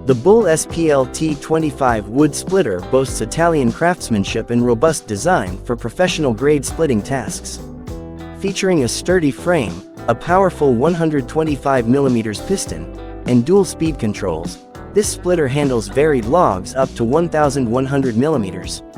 The Bull SPL-T25 wood splitter boasts Italian craftsmanship and robust design for professional-grade splitting tasks. Featuring a sturdy frame, a powerful 125mm piston, and dual speed controls, this splitter handles varied logs up to 1,100mm.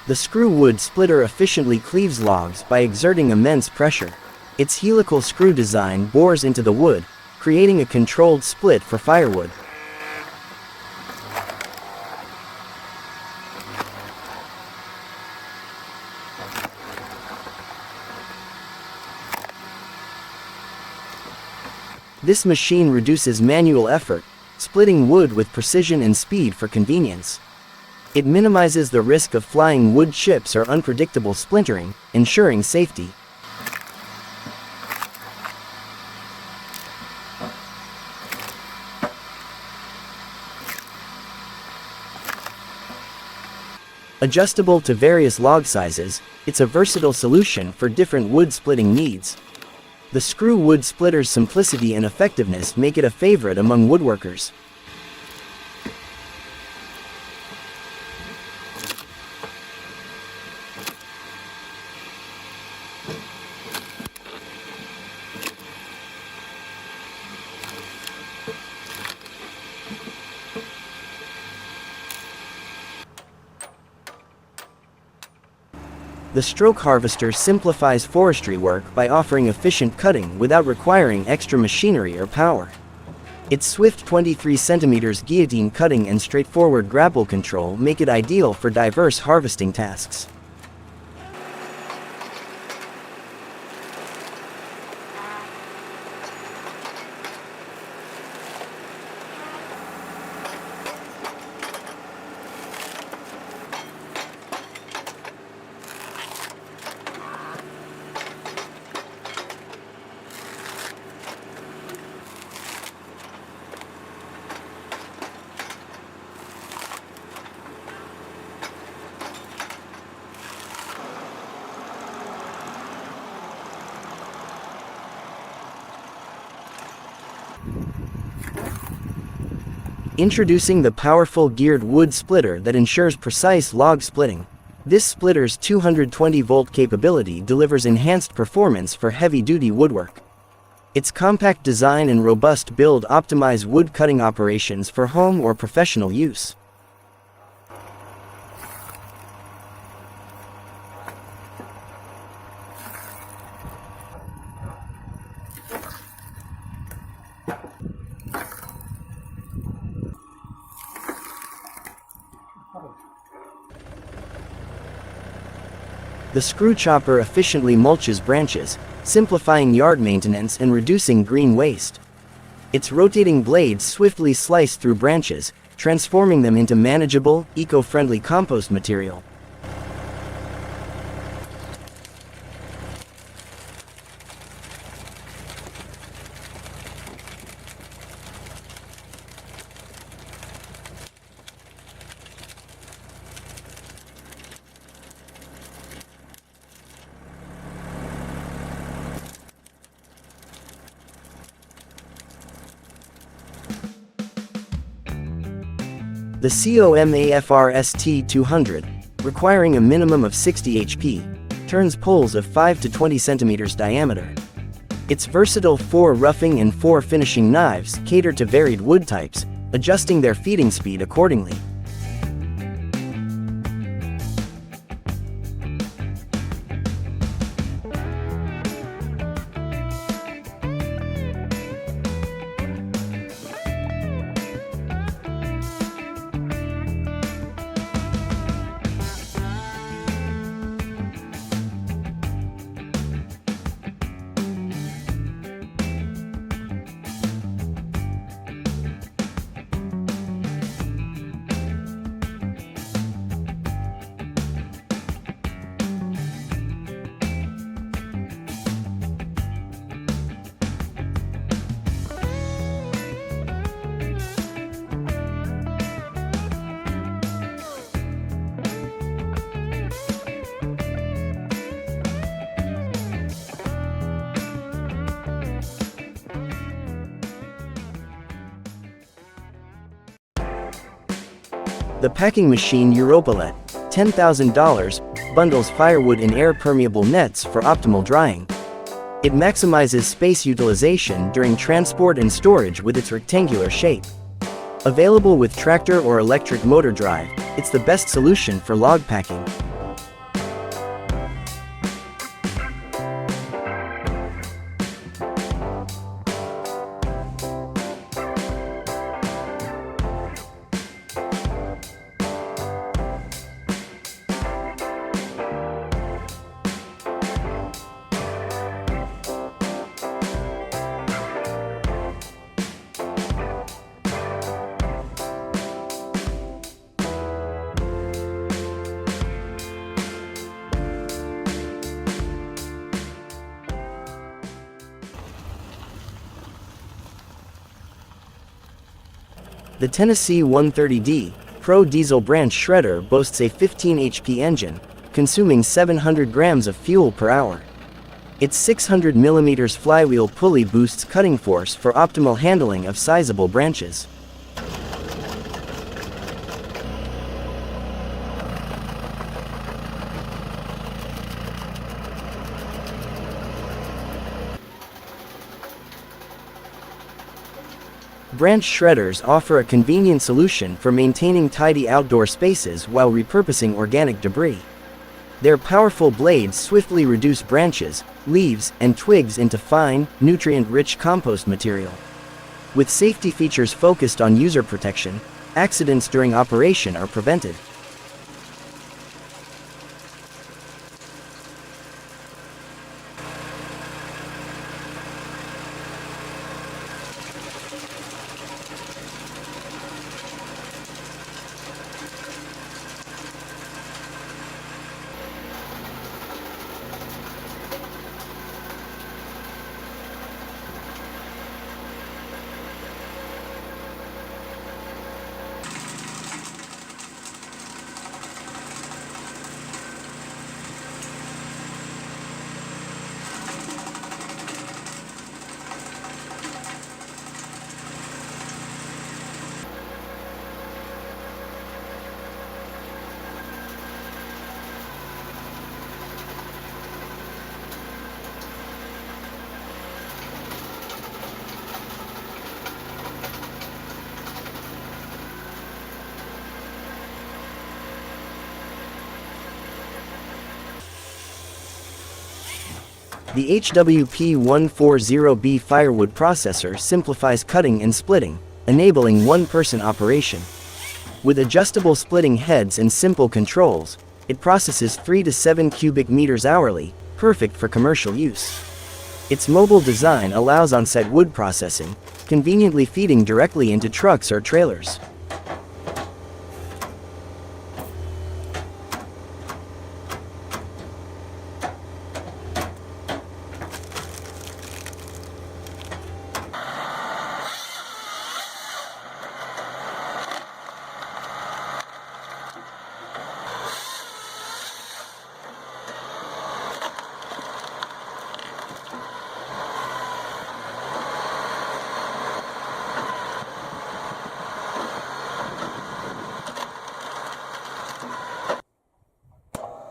The screw wood splitter efficiently cleaves logs by exerting immense pressure. Its helical screw design bores into the wood, creating a controlled split for firewood. This machine reduces manual effort, splitting wood with precision and speed for convenience. It minimizes the risk of flying wood chips or unpredictable splintering, ensuring safety. Adjustable to various log sizes, it's a versatile solution for different wood splitting needs. The screw wood splitter's simplicity and effectiveness make it a favorite among woodworkers. The stroke harvester simplifies forestry work by offering efficient cutting without requiring extra machinery or power. Its swift 23 cm guillotine cutting and straightforward grapple control make it ideal for diverse harvesting tasks. Introducing the powerful geared wood splitter that ensures precise log splitting. This splitter's 220-volt capability delivers enhanced performance for heavy-duty woodwork. Its compact design and robust build optimize wood cutting operations for home or professional use. The screw chopper efficiently mulches branches, simplifying yard maintenance and reducing green waste. Its rotating blades swiftly slice through branches, transforming them into manageable, eco-friendly compost material. The COMAFR ST200, requiring a minimum of 60 HP, turns poles of 5 to 20 centimeters diameter. Its versatile 4 roughing and 4 finishing knives cater to varied wood types, adjusting their feeding speed accordingly. The packing machine Europalet, $10,000, bundles firewood in air-permeable nets for optimal drying. It maximizes space utilization during transport and storage with its rectangular shape. Available with tractor or electric motor drive, it's the best solution for log packing. The Tennessee 130D Pro Diesel Branch Shredder boasts a 15 HP engine, consuming 700 grams of fuel per hour. Its 600 mm flywheel pulley boosts cutting force for optimal handling of sizable branches. Branch shredders offer a convenient solution for maintaining tidy outdoor spaces while repurposing organic debris. Their powerful blades swiftly reduce branches, leaves, and twigs into fine, nutrient-rich compost material. With safety features focused on user protection, accidents during operation are prevented. The HWP140B Firewood processor simplifies cutting and splitting, enabling one-person operation. With adjustable splitting heads and simple controls, it processes 3 to 7 cubic meters hourly, perfect for commercial use. Its mobile design allows on-site wood processing, conveniently feeding directly into trucks or trailers.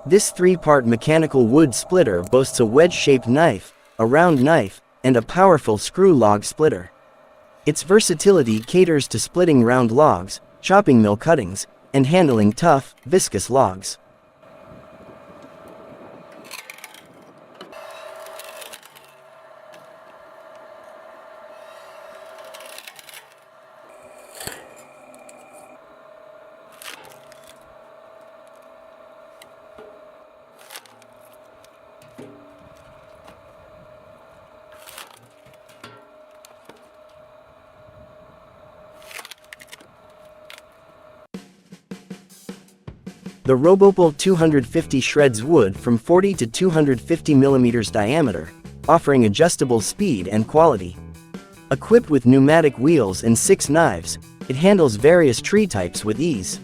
This 3-part mechanical wood splitter boasts a wedge-shaped knife, a round knife, and a powerful screw log splitter. Its versatility caters to splitting round logs, chopping mill cuttings, and handling tough, viscous logs. The Robopol 250 shreds wood from 40 to 250 mm diameter, offering adjustable speed and quality. Equipped with pneumatic wheels and 6 knives, it handles various tree types with ease.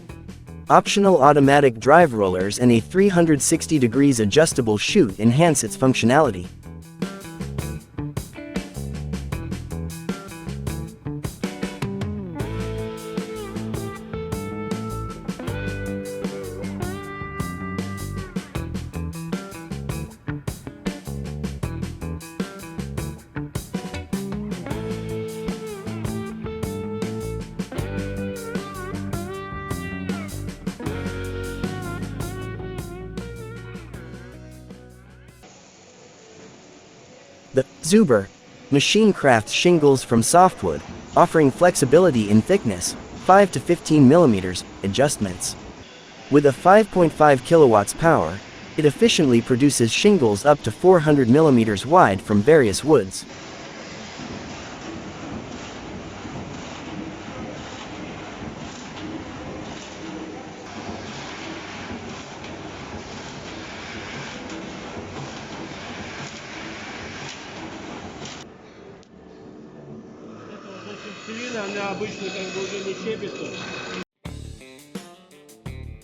Optional automatic drive rollers and a 360 degrees adjustable chute enhance its functionality. The Zuber machine crafts shingles from softwood, offering flexibility in thickness, 5 to 15 millimeters, adjustments. With a 5.5 kilowatts power, it efficiently produces shingles up to 400 millimeters wide from various woods.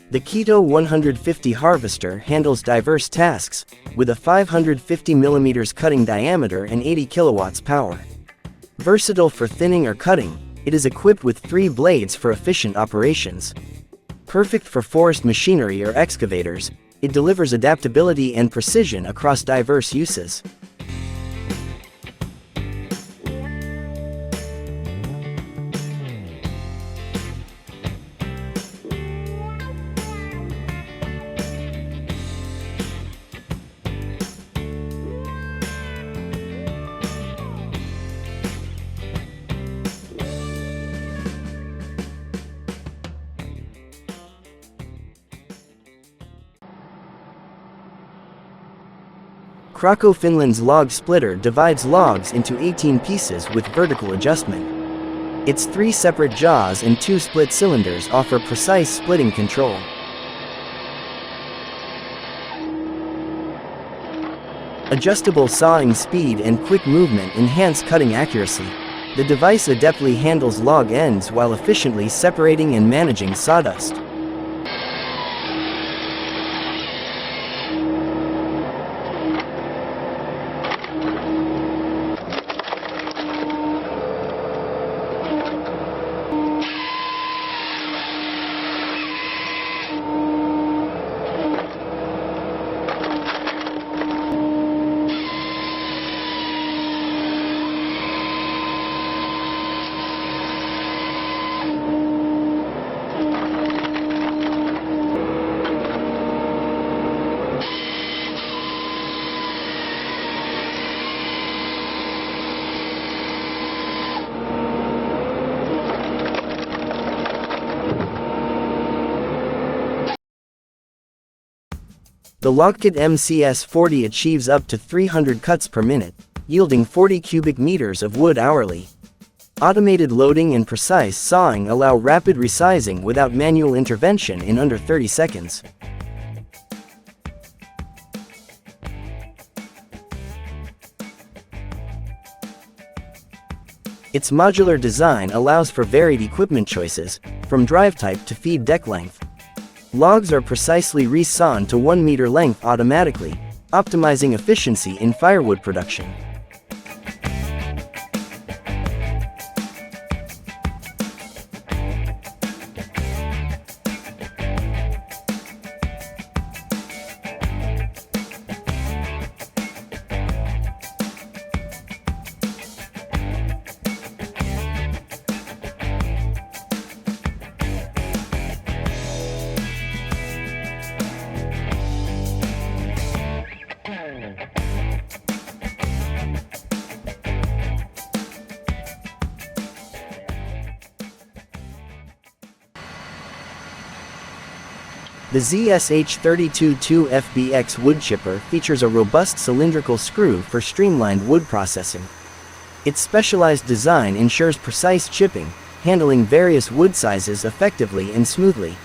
The Keto 150 harvester handles diverse tasks, with a 550 mm cutting diameter and 80 kilowatts power. Versatile for thinning or cutting, it is equipped with 3 blades for efficient operations. Perfect for forest machinery or excavators, it delivers adaptability and precision across diverse uses. Krakow, Finland's log splitter divides logs into 18 pieces with vertical adjustment. Its 3 separate jaws and 2 split cylinders offer precise splitting control. Adjustable sawing speed and quick movement enhance cutting accuracy. The device adeptly handles log ends while efficiently separating and managing sawdust. The Logkit MCS40 achieves up to 300 cuts per minute, yielding 40 cubic meters of wood hourly. Automated loading and precise sawing allow rapid resizing without manual intervention in under 30 seconds. Its modular design allows for varied equipment choices, from drive type to feed deck length. Logs are precisely resawn to 1 meter length automatically, optimizing efficiency in firewood production. The ZSH322FBX wood chipper features a robust cylindrical screw for streamlined wood processing. Its specialized design ensures precise chipping, handling various wood sizes effectively and smoothly.